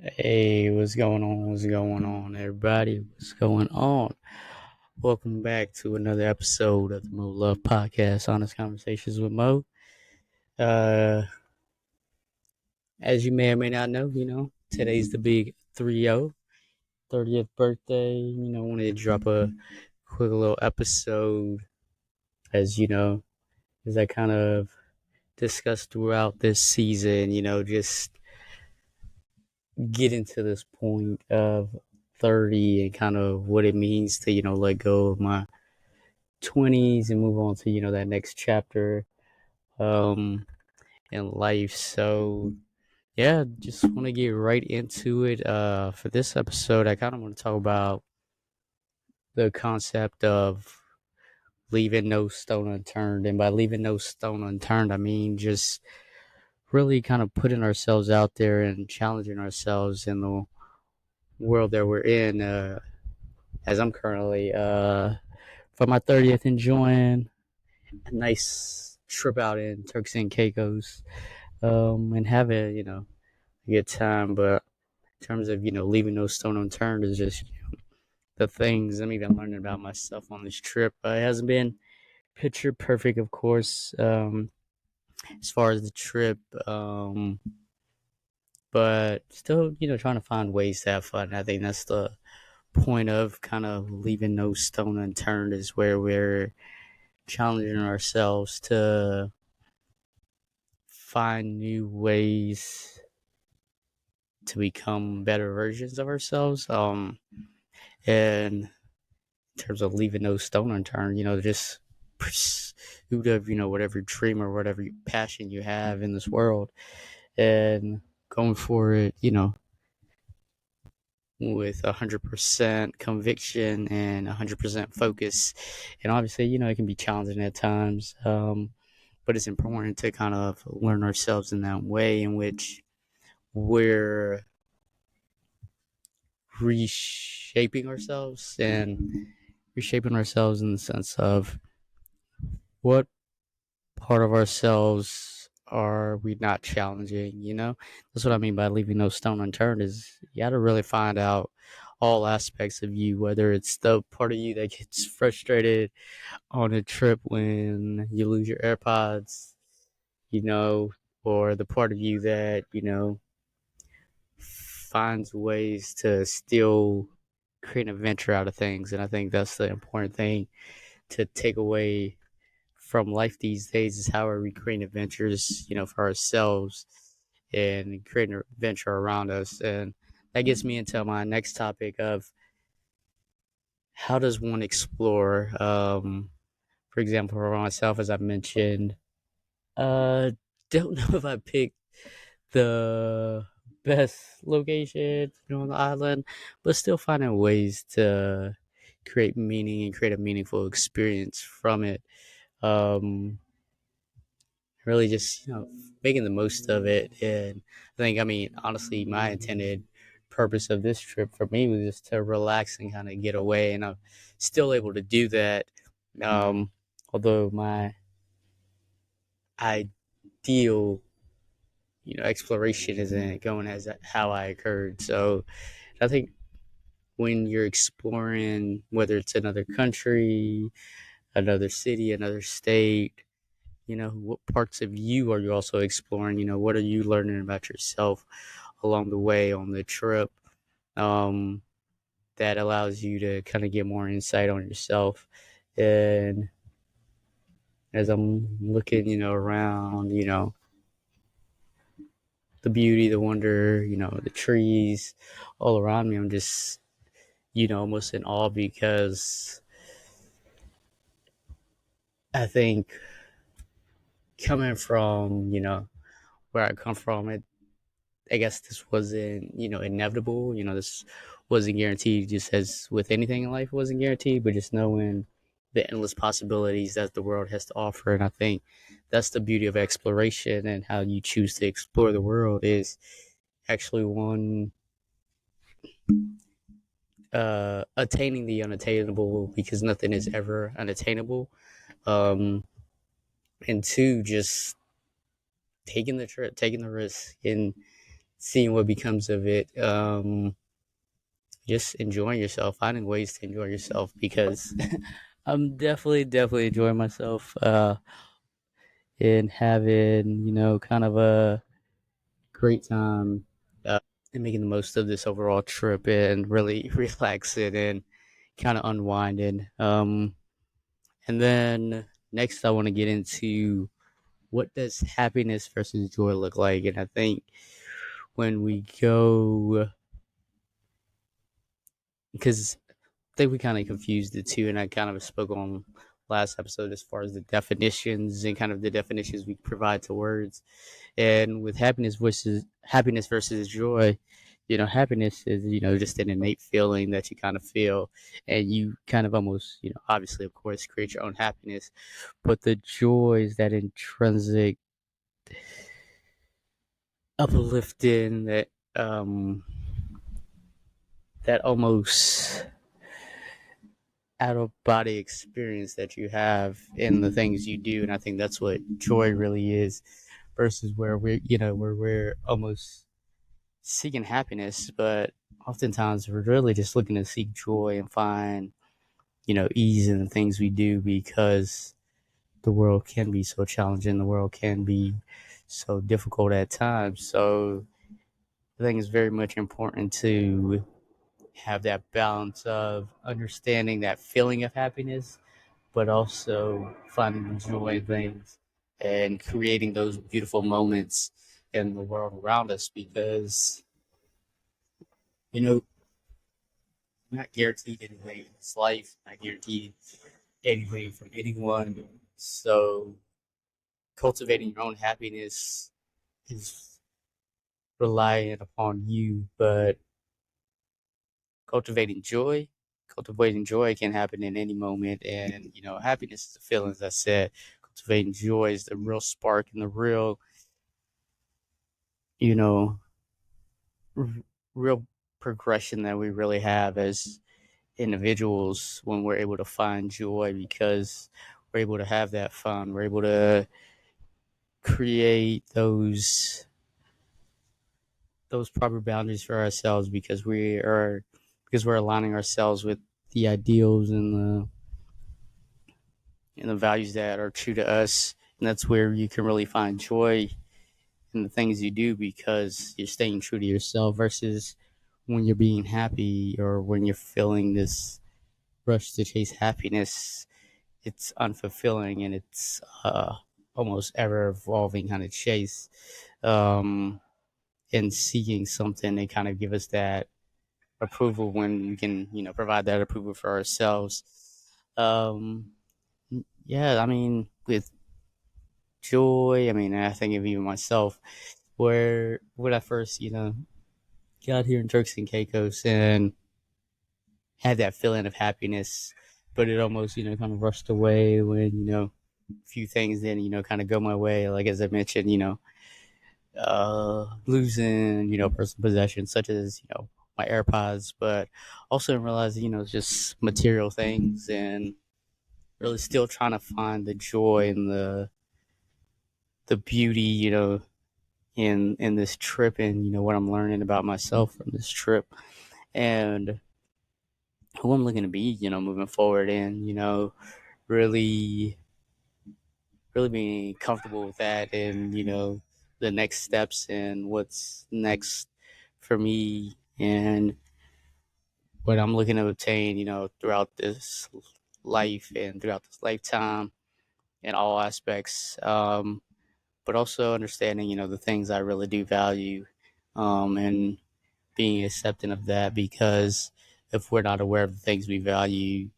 Hey, what's going on? What's going on, everybody? What's going on? Welcome back to another episode of the Mo Love Podcast, Honest Conversations with Mo. Uh, as you may or may not know, today's the big 3-0, 30th birthday. Wanted to drop a quick little episode as, as I kind of discussed throughout this season, just getting to this point of 30 and kind of what it means to, let go of my 20s and move on to, that next chapter um, in life. So, yeah, just want to get right into it. For this episode, I kind of want to talk about the concept of leaving no stone unturned. And by leaving no stone unturned, I mean just really kind of putting ourselves out there and challenging ourselves in the world that we're in. As I'm currently for my 30th enjoying a nice trip out in Turks and Caicos, and have a good time. But in terms of leaving no stone unturned is just the things I'm even learning about myself on this trip. It hasn't been picture perfect, of course, as far as the trip, but still trying to find ways to have fun. I think that's the point of kind of leaving no stone unturned, is where we're challenging ourselves to find new ways to become better versions of ourselves. And in terms of leaving no stone unturned, just pursuit of, whatever dream or whatever passion you have in this world, and going for it, with 100% conviction and 100% focus. And obviously, it can be challenging at times. But it's important to kind of learn ourselves in that way in which we're reshaping ourselves and reshaping ourselves in the sense of what part of ourselves are we not challenging. That's what I mean by leaving no stone unturned. Is you got to really find out all aspects of you, whether it's the part of you that gets frustrated on a trip when you lose your AirPods, or the part of you that finds ways to still create an adventure out of things. And I think that's the important thing to take away from life these days, is how are we creating adventures, for ourselves and creating an adventure around us. And that gets me into my next topic of how does one explore? For example, for myself, as I mentioned, uh, don't know if I picked the best location, on the island, but still finding ways to create meaning and create a meaningful experience from it. Um, really just, making the most of it. And honestly, my intended purpose of this trip for me was just to relax and kind of get away. And I'm still able to do that. Um, Although my ideal exploration isn't going as how I occurred. So I think when you're exploring, whether it's another country, another city, another state, what parts of you are you also exploring? What are you learning about yourself along the way on the trip? Um, that allows you to kind of get more insight on yourself. And as I'm looking, around, the beauty, the wonder, the trees all around me, I'm just, almost in awe, because I think coming from, where I come from, I guess this wasn't, inevitable. This wasn't guaranteed, just as with anything in life, it wasn't guaranteed, but just knowing the endless possibilities that the world has to offer. And I think that's the beauty of exploration, and how you choose to explore the world is actually one, attaining the unattainable, because nothing is ever unattainable. Um, and two, just taking the trip, taking the risk, and seeing what becomes of it. Just enjoying yourself, finding ways to enjoy yourself because I'm definitely enjoying myself and having, kind of a great time and making the most of this overall trip and really relaxing and kind of unwinding. And then next, I want to get into what does happiness versus joy look like. And I think when we go, because I think we kind of confused the two, and I kind of spoke on last episode as far as the definitions and kind of the definitions we provide to words. And with happiness versus joy, happiness is just an innate feeling that you kind of feel, and you kind of almost obviously of course create your own happiness, but the joy is that intrinsic uplifting that almost out of body experience that you have in the things you do. And I think that's what joy really is, versus where we're almost seeking happiness, but oftentimes we're really just looking to seek joy and find ease in the things we do, because the world can be so challenging, the world can be so difficult at times. So I think it's very much important to have that balance of understanding that feeling of happiness, but also finding the joy in things and creating those beautiful moments in the world around us, because you know not guaranteed anything in this life, not guaranteed anything from anyone. So cultivating your own happiness is reliant upon you, but cultivating joy, cultivating joy can happen in any moment. And, happiness is a feeling, as I said. Cultivating joy is the real spark and the real, you know, r- real progression that we really have as individuals when we're able to find joy, because we're able to have that fun. We're able to create those proper boundaries for ourselves, because we're aligning ourselves with the ideals and the values that are true to us. And that's where you can really find joy in the things you do, because you're staying true to yourself, versus when you're being happy or when you're feeling this rush to chase happiness. It's unfulfilling, and it's almost ever evolving kind of chase, and seeking something to kind of give us that approval when we can provide that approval for ourselves. um yeah, I mean, with joy, I mean, I think of even myself, where when I first got here in Turks and Caicos and had that feeling of happiness, but it almost kind of rushed away when a few things didn't kind of go my way, like as I mentioned, losing personal possessions such as my AirPods, but also realizing it's just material things, and really still trying to find the joy and the beauty in this trip, and what I'm learning about myself from this trip, and who I'm looking to be moving forward, and really really being comfortable with that, and the next steps and what's next for me, and what I'm looking to obtain throughout this life and throughout this lifetime in all aspects, but also understanding the things I really do value, and being accepting of that, because if we're not aware of the things we value,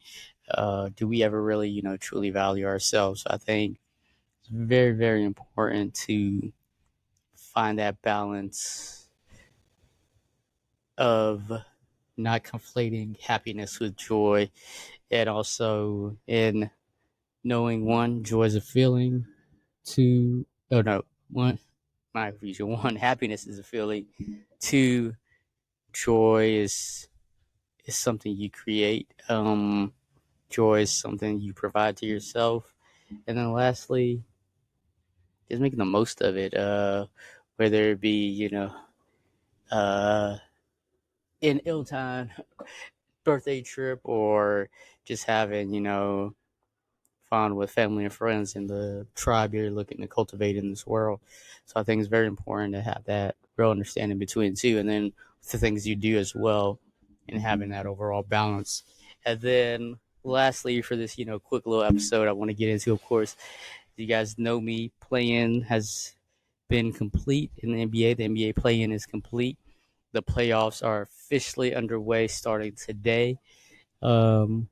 do we ever really truly value ourselves? So I think it's very, very important to find that balance of not conflating happiness with joy, and also in knowing, one, joy is a feeling, two, oh no, one, my confusion, one, happiness is a feeling, two, joy is something you create, joy is something you provide to yourself, and then lastly, just making the most of it, whether it be uh, in ill-time birthday trip, or just having, fun with family and friends in the tribe you're looking to cultivate in this world. So I think it's very important to have that real understanding between the two, and then the things you do as well, and having that overall balance. And then lastly, for this, quick little episode, I want to get into, of course, you guys know me, play-in has been complete in the NBA. The NBA play-in is complete. The playoffs are officially underway starting today, um,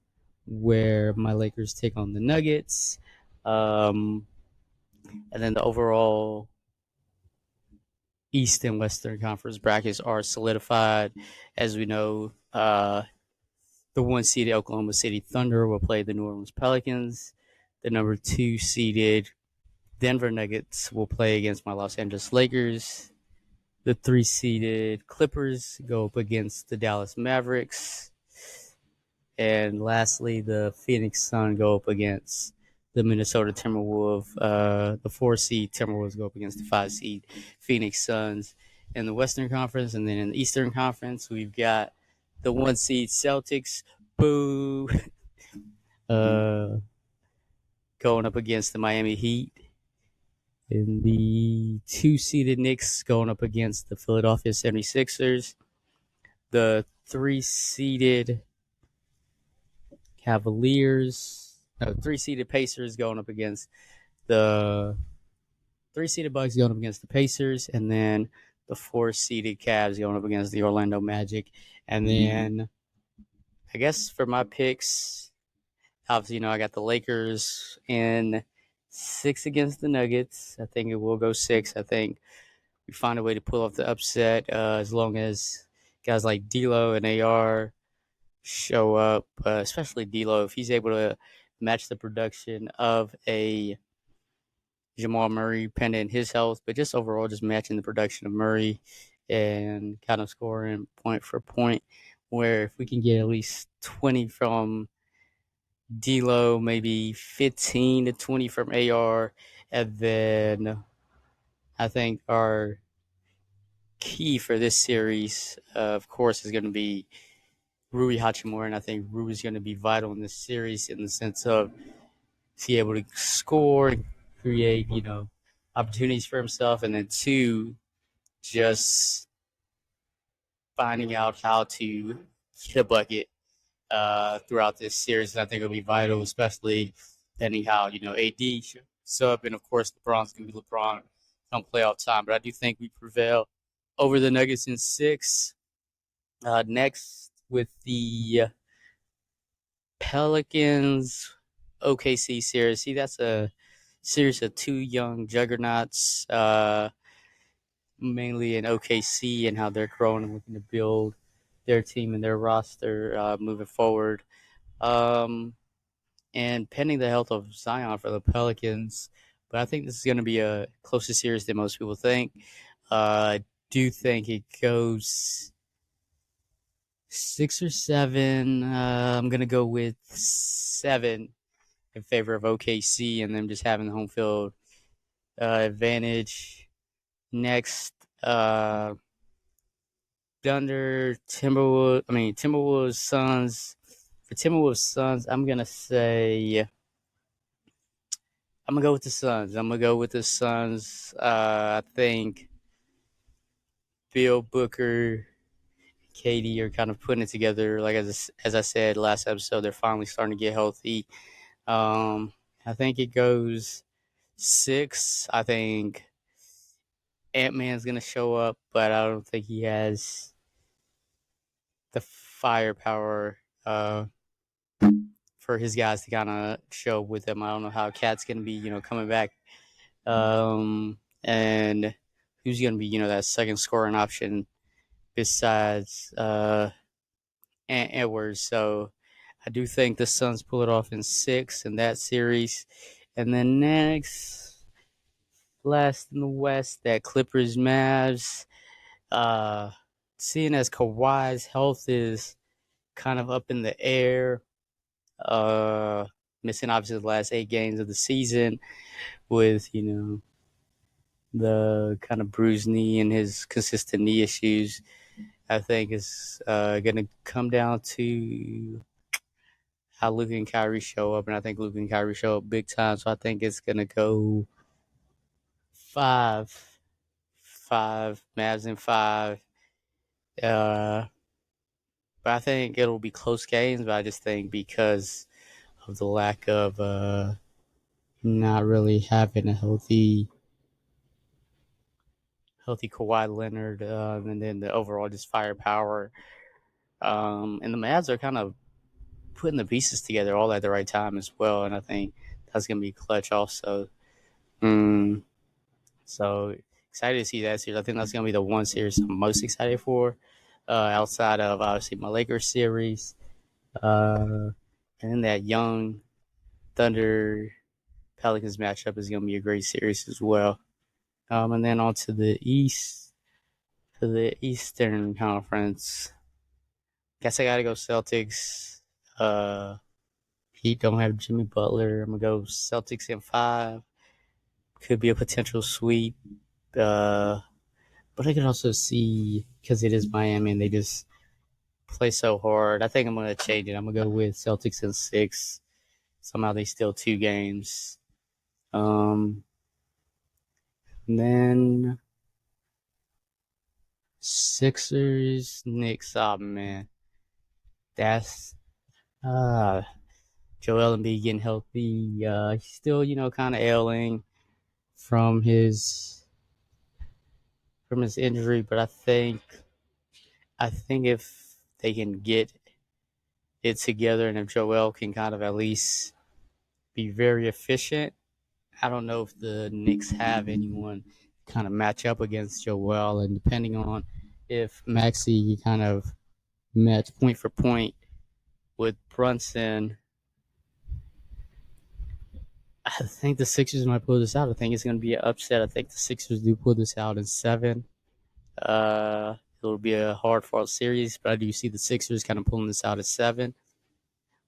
where my Lakers take on the Nuggets. Um, and then the overall East and Western Conference brackets are solidified. As we know, the one seeded Oklahoma City Thunder will play the New Orleans Pelicans. The number two seeded Denver Nuggets will play against my Los Angeles Lakers. The three seeded Clippers go up against the Dallas Mavericks. And lastly, the Phoenix Sun go up against the Minnesota Timberwolves. The 4 seed Timberwolves go up against the 5 seed Phoenix Suns in the Western Conference. And then in the Eastern Conference, we've got the 1 seed Celtics, boo, uh, going up against the Miami Heat. And the 2 seeded Knicks going up against the Philadelphia 76ers. The 3 seeded Cavaliers, no, 3 seeded Pacers going up against the 3 seeded Bucks going up against the Pacers, and then the 4 seeded Cavs going up against the Orlando Magic. And then I guess for my picks, obviously, I got the Lakers in 6 against the Nuggets. I think it will go 6. I think we find a way to pull off the upset, as long as guys like D'Lo and AR show up, especially D'Lo, if he's able to match the production of a Jamal Murray, pending his health, but just overall, just matching the production of Murray and kind of scoring point for point. Where if we can get at least 20 from D'Lo, maybe 15 to 20 from AR, and then I think our key for this series, of course, is going to be Rui Hachimura, and I think Rui is going to be vital in this series in the sense of is he able to score and create, opportunities for himself, and then 2, just finding out how to hit a bucket throughout this series. And I think it'll be vital, especially depending how, AD shows up, and of course LeBron's going to be LeBron come playoff time. But I do think we prevail over the Nuggets in 6. Next, with the Pelicans OKC series. See, that's a series of 2 young juggernauts, mainly in OKC, and how they're growing and looking to build their team and their roster moving forward. And pending the health of Zion for the Pelicans, but I think this is going to be a closer series than most people think. I do think it goes 6 or 7. I'm going to go with 7 in favor of OKC and them just having the home field advantage. Next, Timberwolves Suns. For Timberwolves Suns, I'm gonna go with the Suns. I think Bill Booker, KD are kind of putting it together. Like as I said last episode, they're finally starting to get healthy. I think it goes 6. I think Ant-Man's going to show up, but I don't think he has the firepower for his guys to kind of show up with him. I don't know how Cat's going to be, coming back. And who's going to be, that second scoring option besides Edwards. So I do think the Suns pull it off in 6 in that series. And then next, last in the West, that Clippers Mavs. Seeing as Kawhi's health is kind of up in the air, missing obviously the last 8 games of the season with, the kind of bruised knee and his consistent knee issues, I think is going to come down to how Luke and Kyrie show up, and I think Luke and Kyrie show up big time. So I think it's going to go 5, 5 Mavs in 5. Uh, but I think it'll be close games. But I just think because of the lack of not really having a healthy Kawhi Leonard, and then the overall just firepower. And the Mavs are kind of putting the pieces together all at the right time as well, and I think that's going to be clutch also. So excited to see that series. I think that's going to be the one series I'm most excited for, outside of obviously my Lakers series, and then that young Thunder Pelicans matchup is going to be a great series as well. And then on to the East, to the Eastern Conference. Guess I got to go Celtics. Heat don't have Jimmy Butler. I'm going to go Celtics in 5. Could be a potential sweep. But I can also see, because it is Miami and they just play so hard, I think I'm going to change it. I'm going to go with Celtics in 6. Somehow they steal 2 games. And then Sixers, Knicks. Oh, man. That's Joel Embiid getting healthy. He's still, kind of ailing from his injury, but I think if they can get it together and if Joel can kind of at least be very efficient, I don't know if the Knicks have anyone kind of match up against Joel, and depending on if Maxey kind of match point for point with Brunson, I think the Sixers might pull this out. I think it's going to be an upset. I think the Sixers do pull this out in 7. It'll be a hard fought series, but I do see the Sixers kind of pulling this out at 7.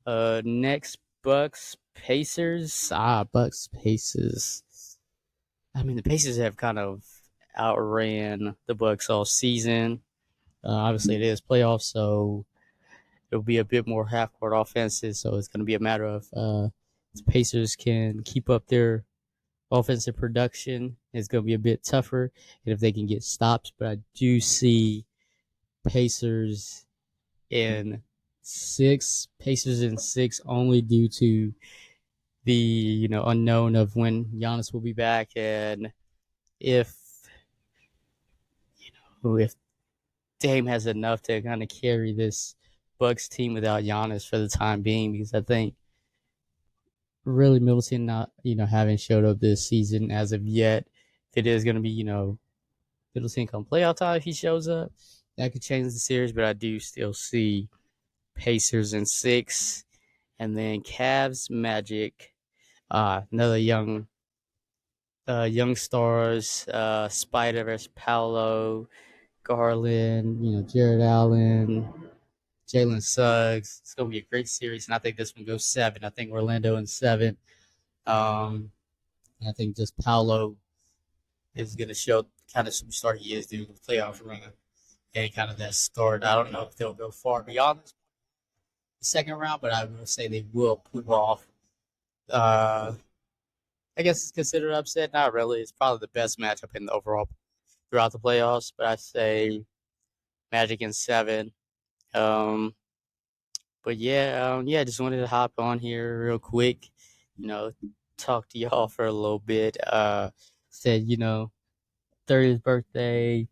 Next, Bucks Pacers. Bucks Pacers. I mean, the Pacers have kind of outran the Bucks all season. Obviously, it is playoffs, so it'll be a bit more half court offenses. So it's going to be a matter of the Pacers can keep up their offensive production. It's going to be a bit tougher, and if they can get stops. But I do see Pacers in 6. Pacers in 6 only due to the unknown of when Giannis will be back, and if if Dame has enough to kind of carry this Bucks team without Giannis for the time being, because I think really Middleton not having showed up this season as of yet. If it is going to be Middleton come playoff time, if he shows up, that could change the series. But I do still see Pacers in 6, and then Cavs Magic. Another young stars, Spider versus Paolo, Garland, Jared Allen, Jalen Suggs. It's going to be a great series, and I think this one goes 7. I think Orlando in 7. I think just Paolo is going to show kind of superstar he is during the playoff run and kind of that start. I don't know if they'll go far beyond the second round, but I will say they will pull off. I guess it's considered upset. Not really. It's probably the best matchup in the overall throughout the playoffs. But I say Magic in 7. But yeah, just wanted to hop on here real quick. Talk to y'all for a little bit. Said 30th birthday.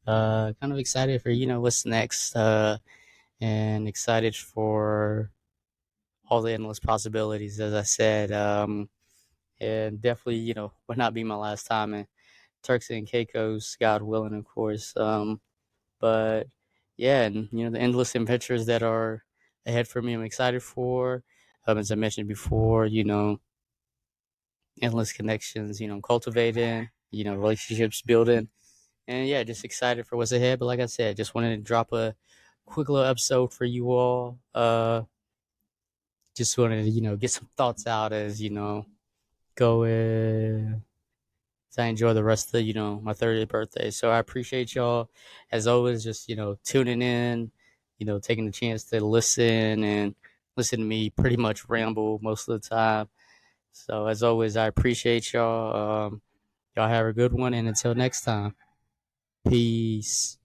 Kind of excited for what's next. And excited for all the endless possibilities, as I said. And definitely will not be my last time in Turks and Caicos, God willing, of course. But yeah, and the endless adventures that are ahead for me, I'm excited for. As I mentioned before, endless connections, cultivating, relationships building, and yeah, just excited for what's ahead. But like I said, just wanted to drop a quick little episode for you all. Just wanted to get some thoughts out as go as I enjoy the rest of my 30th birthday. So I appreciate y'all as always, just tuning in, taking the chance to listen to me pretty much ramble most of the time. So as always, I appreciate y'all. Y'all have a good one, and until next time, peace.